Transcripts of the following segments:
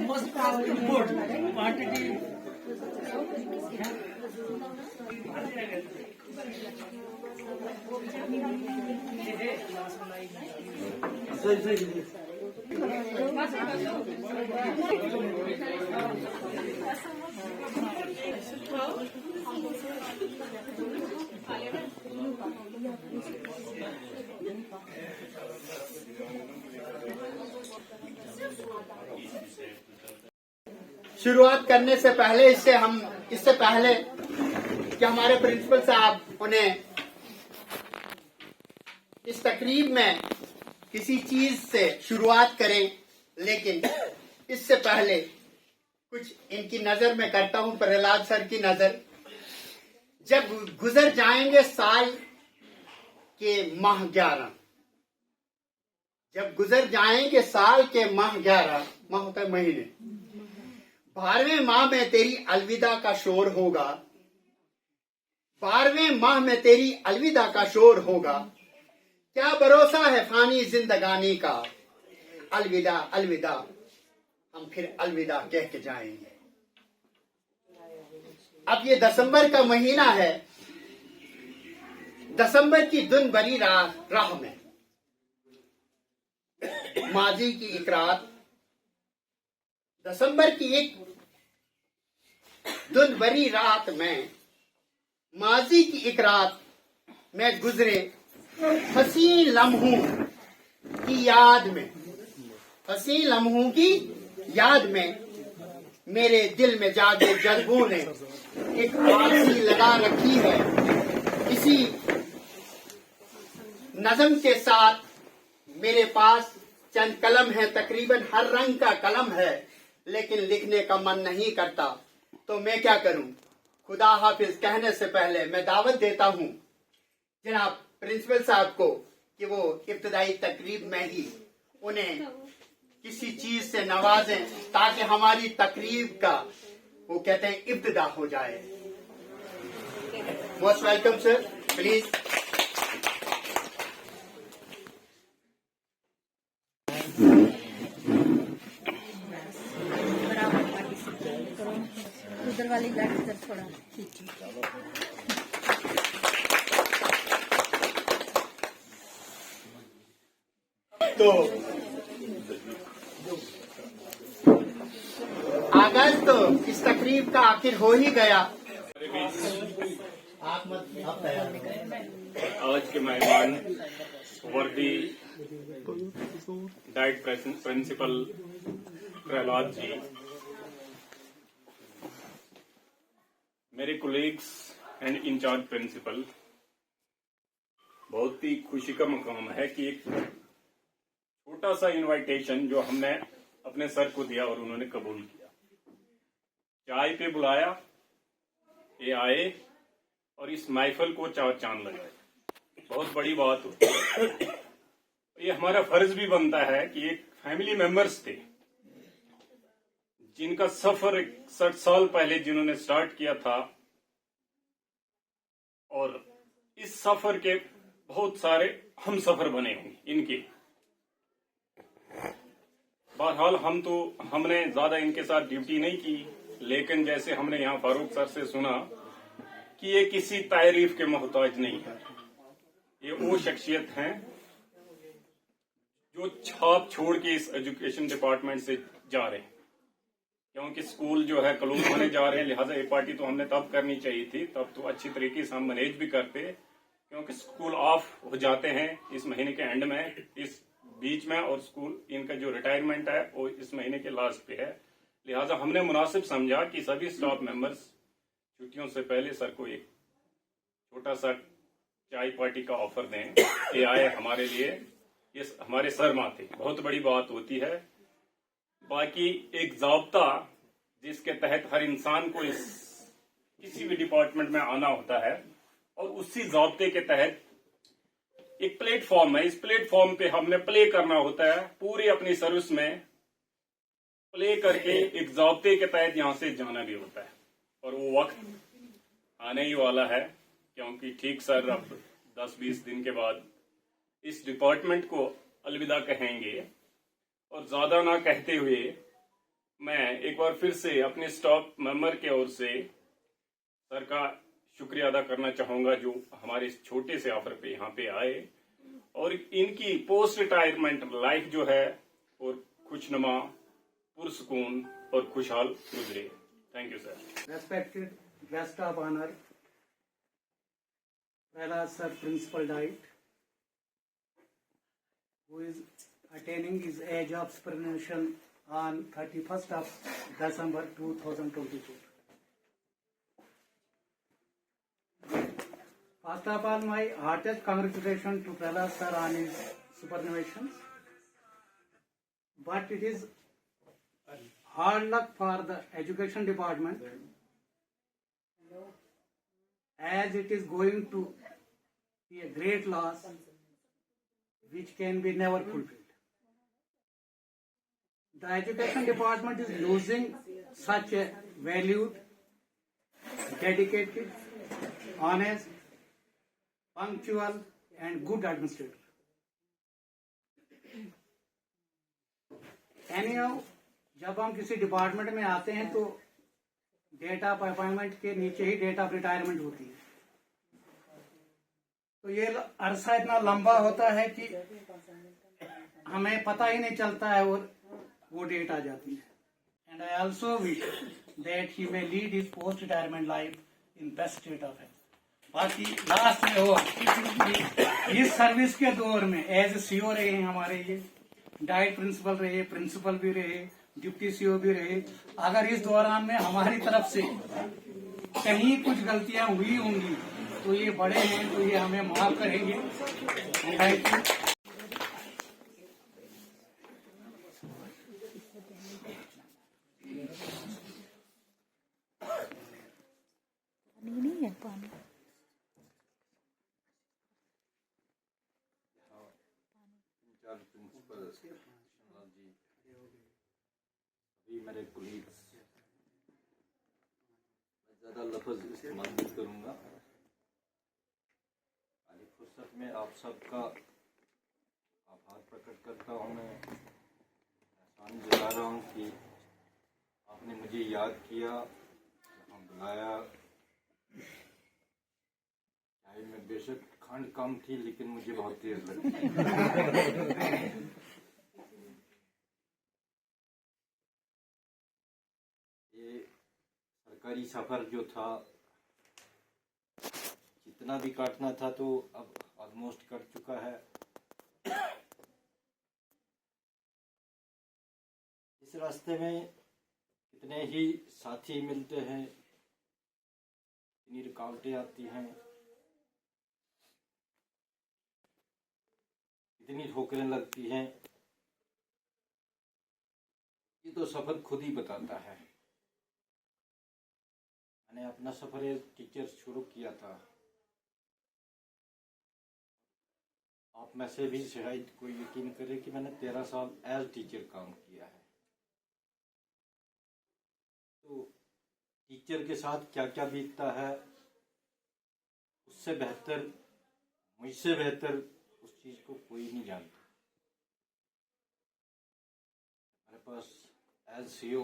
Most good quantity. शुरुआत करने से पहले इससे पहले कि हमारे प्रिंसिपल साहब उन्हें इस तकरीब में किसी चीज से शुरुआत करें, लेकिन इससे पहले कुछ इनकी नजर में करता हूं, प्रहलाद सर की नजर। जब गुजर जाएंगे साल के माह 11, जब गुजर जाएंगे साल के माह 11, माह होता है महीने, 12वें माह में तेरी अलविदा का शोर होगा, 12वें माह में तेरी अलविदा का शोर होगा। क्या भरोसा है फानी जिंदगानी का, अलविदा अलविदा हम फिर अलविदा कह के जाएंगे। अब ये दिसंबर का महीना है, दिसंबर की दिन भरी राह में माजी की एक रात, दिसंबर की एक दिन भरी रात में, माजी की एक रात में गुजरे हसीन लम्हों की याद में, हसीन लम्हों की याद में मेरे दिल में जागे जज्बों ने एक आग सी लगा रखी है। इसी नज़म के साथ मेरे पास चंद कलम है, तकरीबन हर रंग का कलम है, लेकिन लिखने का मन नहीं करता, तो मैं क्या करूं। खुदा हाफिज कहने से पहले मैं दावत देता हूं जनाब प्रिंसिपल साहब को कि वो इब्तदाई तकरीब में ही उन्हें किसी चीज से नवाजें, ताकि हमारी तकरीब का वो कहते हैं इब्तिदा हो जाए। Most welcome sir, please. उधर वाली गाड़ी इधर थोड़ा तो आगाज तो इस तकरीब का आखिर हो ही गया। आज के मेहमान वर्दी डाइट प्रिंसिपल प्रहलाद जी, मेरे कोलीग्स एंड इंचार्ज प्रिंसिपल, बहुत ही खुशी का मकाम है कि एक छोटा सा इनविटेशन जो हमने अपने सर को दिया और उन्होंने कबूल किया, चाय पे बुलाया, ये आए और इस महफिल को चार चांद लगाए, बहुत बड़ी बात होती है। ये हमारा फर्ज भी बनता है कि एक फैमिली मेंबर्स थे जिनका सफर 60 साल पहले जिन्होंने स्टार्ट किया था, और इस सफर के बहुत सारे हम सफर बने होंगे इनके। बहरहाल हमने ज्यादा इनके साथ ड्यूटी नहीं की, लेकिन जैसे हमने यहाँ फारूक सर से सुना कि ये किसी तारीफ के मोहताज नहीं है। ये वो शख्सियत हैं जो छाप छोड़ के इस एजुकेशन डिपार्टमेंट से जा रहे हैं, क्योंकि स्कूल जो है क्लोज होने जा रहे हैं, लिहाजा ये पार्टी तो हमने तब करनी चाहिए थी, तब तो अच्छी तरीके से हम मैनेज भी करते, क्योंकि स्कूल ऑफ हो जाते हैं इस महीने के एंड में, इस बीच में, और स्कूल इनका जो रिटायरमेंट है वो इस महीने के लास्ट पे है। लिहाजा हमने मुनासिब समझा कि सभी स्टाफ मेंबर्स छुट्टियों से पहले सर को एक छोटा सा चाय पार्टी का ऑफर दें। ये आए हमारे लिए, ये हमारे सर माथे बहुत बड़ी बात होती है। बाकी एक ज़ाब्ता जिसके तहत हर इंसान को इस किसी भी डिपार्टमेंट में आना होता है, और उसी ज़ाब्ते के तहत एक प्लेटफॉर्म है। इस प्लेटफॉर्म पे हमने प्ले करना होता है, पूरी अपनी सर्विस में प्ले करके एक ज़ाब्ते के तहत यहाँ से जाना भी होता है। और वो वक्त आने ही वाला है, क्योंकि ठीक सर अब 10-20 दिन के बाद इस डिपार्टमेंट को अलविदा कहेंगे। और ज्यादा ना कहते हुए मैं एक बार फिर से अपने स्टाफ मेंबर के ओर से सर का शुक्रिया अदा करना चाहूंगा, जो हमारे इस छोटे से ऑफर पे यहाँ पे आए और इनकी पोस्ट रिटायरमेंट लाइफ जो है और खुशनुमा, पुरसकून और खुशहाल गुजरे। Thank you sir. Respected guest of honor, Prahlad Sir, Principal Diet, who is attaining his age of superannuation on 31st of December 2022. First of all, my heartiest congratulations to Prahlad Sir on his superannuation. But it is hard luck for the education department, as it is going to be a great loss which can be never fulfilled. The education department is losing such a valued, dedicated, honest, punctual and good administrator. Anyhow, जब हम किसी department में आते हैं तो date of appointment के नीचे ही date of retirement होती है। तो ये अरसा इतना लंबा होता है कि हमें पता ही नहीं चलता है और वो डेट आ जाती है। And I also wish that he may lead his post retirement life in best state of health. बाकी लास्ट में हो इस सर्विस के दौर में एज सीओ रहे हैं हमारे, ये डाइट प्रिंसिपल रहे, प्रिंसिपल भी रहे, डिप्टी सीओ भी रहे। अगर इस दौरान में हमारी तरफ से कहीं कुछ गलतियां हुई होंगी तो ये बड़े हैं, तो ये हमें माफ करेंगे। Thank you. नहीं है पानी। मेरे कुलीग्स, ज़्यादा लफ्ज़ इस्तेमाल नहीं करूँगा। खाली फुर्सत में आप सबका आभार प्रकट करता हूँ। मैं एहसान जता रहा हूँ कि आपने मुझे याद किया, बुलाया। चाय में बेशक खंड कम थी लेकिन मुझे बहुत तेज लगी। सरकारी सफर जो था, जितना भी काटना था तो अब ऑलमोस्ट कट चुका है। इस रास्ते में कितने ही साथी मिलते हैं, इतनी रुकावटें आती हैं, इतनी ठोकरें लगती हैं। ये तो सफर खुद ही बताता है। मैंने अपना सफर एज टीचर शुरू किया था। आप में से भी शायद कोई यकीन करे कि मैंने 13 साल एज टीचर काम किया है। तो टीचर के साथ क्या क्या बीतता है, उससे बेहतर, मुझसे बेहतर उस चीज को कोई नहीं जानता। मेरे पास एज सीओ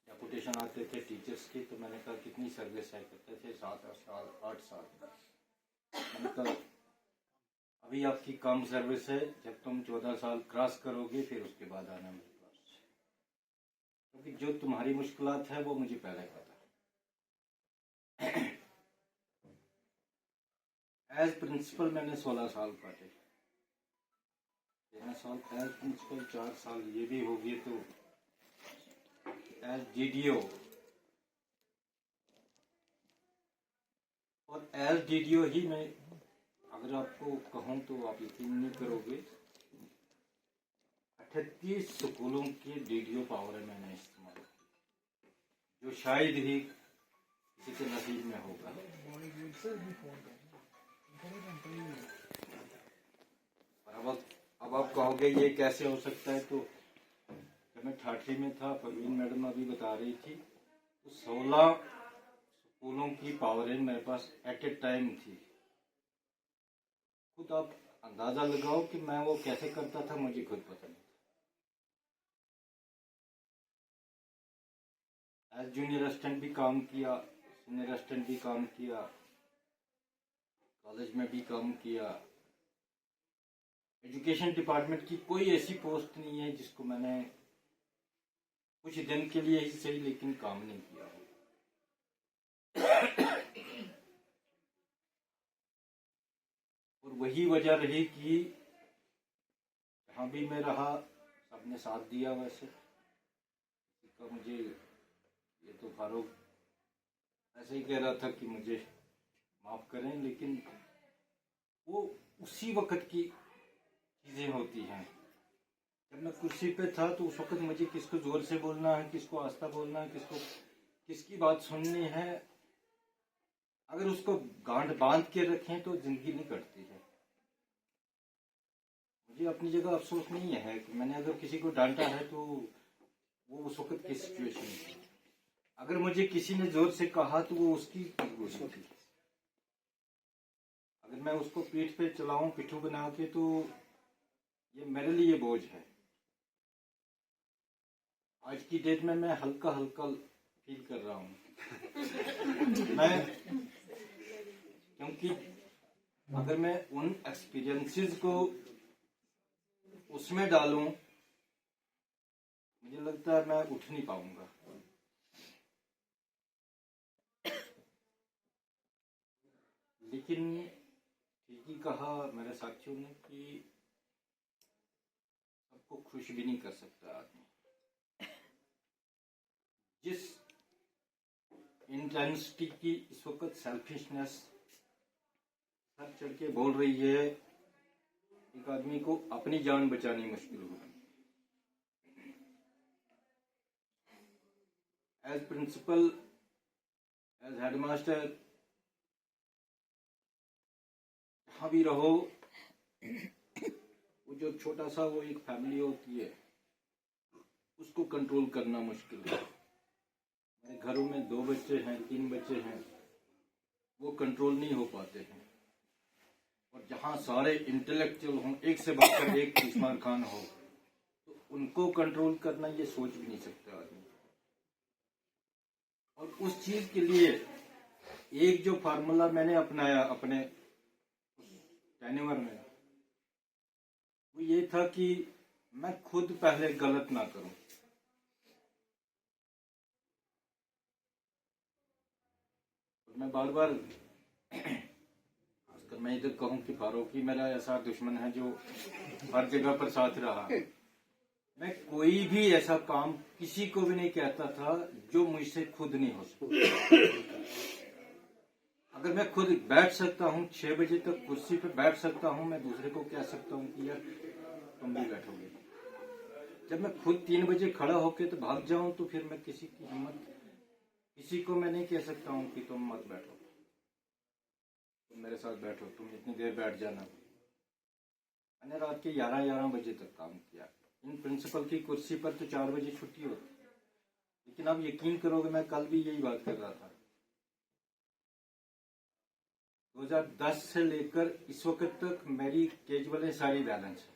डेपुटेशन आते थे टीचर्स की, तो मैंने कहा कितनी सर्विस है, करते थे 7 साल 8 साल। मैंने कहा अभी आपकी कम सर्विस है, जब तुम 14 साल क्रॉस करोगे फिर उसके बाद आना मेरे पास, क्योंकि जो तुम्हारी मुश्किलात है वो मुझे पहले पता है। एज प्रिंसिपल मैंने 16 साल काटे, 13 साल एज प्रिंसिपल, 4 साल ये भी हो गए। तो एज डीडीओ, और एज डीडीओ ही मैं अगर आपको कहूँ तो आप यकीन नहीं करोगे, 38 स्कूलों की डीडीओ पावर मैंने इस्तेमाल की, जो शायद ही किसी के नसीब में होगा। अब आप कहोगे ये कैसे हो सकता है, तो जब मैं ठाठी में था, परवीन मैडम अभी बता रही थी, तो 16 स्कूलों की पावरें मेरे पास एट ए टाइम थी। खुद आप अंदाजा लगाओ कि मैं वो कैसे करता था, मुझे खुद पता नहीं था। एज जूनियर असिस्टेंट भी काम किया, सीनियर असिस्टेंट भी काम किया, कॉलेज में भी काम किया। एजुकेशन डिपार्टमेंट की कोई ऐसी पोस्ट नहीं है जिसको मैंने कुछ दिन के लिए ही सही लेकिन काम नहीं किया। और वही वजह रही कि जहाँ भी मैं रहा सबने साथ दिया। वैसे का मुझे ये तो फारूक ऐसे ही कह रहा था कि मुझे माफ करें, लेकिन वो उसी वक्त की चीजें होती हैं। जब मैं कुर्सी पे था तो उस वक्त मुझे किसको जोर से बोलना है, किसको आस्था बोलना है, किसकी बात सुननी है, अगर उसको गांठ बांध के रखें तो जिंदगी नहीं कटती है। मुझे अपनी जगह अफसोस नहीं है कि मैंने अगर किसी को डांटा है तो वो उस वक्त की सिचुएशन थी। अगर मुझे किसी ने जोर से कहा तो वो उसकी मजबूरी थी। अगर मैं उसको पीठ पे चलाऊं पिट्ठू बना के तो ये मेरे लिए बोझ है। आज की डेट में मैं हल्का हल्का फील कर रहा हूँ मैं, क्योंकि अगर मैं उन एक्सपीरियंसेस को उसमें डालूं मुझे लगता है मैं उठ नहीं पाऊंगा। लेकिन ठीक ही कहा मेरे साथियों ने कि सबको खुश भी नहीं कर सकता आदमी। जिस इंटेंसिटी की इस वक्त सेल्फिशनेस सर चढ़ के बोल रही है, एक आदमी को अपनी जान बचानी मुश्किल होगी। एज प्रिंसिपल, एज हेडमास्टर, जहाँ भी रहो, वो जो छोटा सा वो एक फैमिली होती है उसको कंट्रोल करना मुश्किल है। मेरे घरों में 2 बच्चे हैं, 3 बच्चे हैं, वो कंट्रोल नहीं हो पाते हैं। और जहाँ सारे इंटेलेक्चुअल हों, एक से बढ़कर एक उस्मान खान हो, तो उनको कंट्रोल करना ये सोच भी नहीं सकता आदमी। और उस चीज के लिए एक जो फार्मूला मैंने अपनाया अपने टेन्योर में, वो ये था कि मैं खुद पहले गलत ना करूं। मैं बार बार खासकर मैं इधर कहूं कि फारूकी मेरा ऐसा दुश्मन है जो हर जगह पर साथ रहा। मैं कोई भी ऐसा काम किसी को भी नहीं कहता था जो मुझसे खुद नहीं हो सकता। अगर मैं खुद बैठ सकता हूं 6 बजे तक कुर्सी पे बैठ सकता हूं, मैं दूसरे को कह सकता हूं कि यार तुम भी बैठोगे। जब मैं खुद 3 बजे खड़ा होके तो भाग जाऊं तो फिर मैं किसी की हिम्मत, किसी को मैं नहीं कह सकता हूं कि तुम मत बैठो, तुम मेरे साथ बैठो, तुम इतनी देर बैठ जाना। मैंने रात के 11 बजे तक काम किया। इन प्रिंसिपल की कुर्सी पर तो 4 बजे छुट्टी होती, लेकिन आप यकीन करोगे मैं कल भी यही बात कर रहा था। 2010 से लेकर इस वक्त तक मेरी कैजुअल सारी बैलेंस है।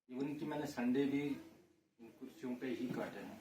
इवन कि मैंने संडे भी इन कुर्सियों पे ही काटे हैं।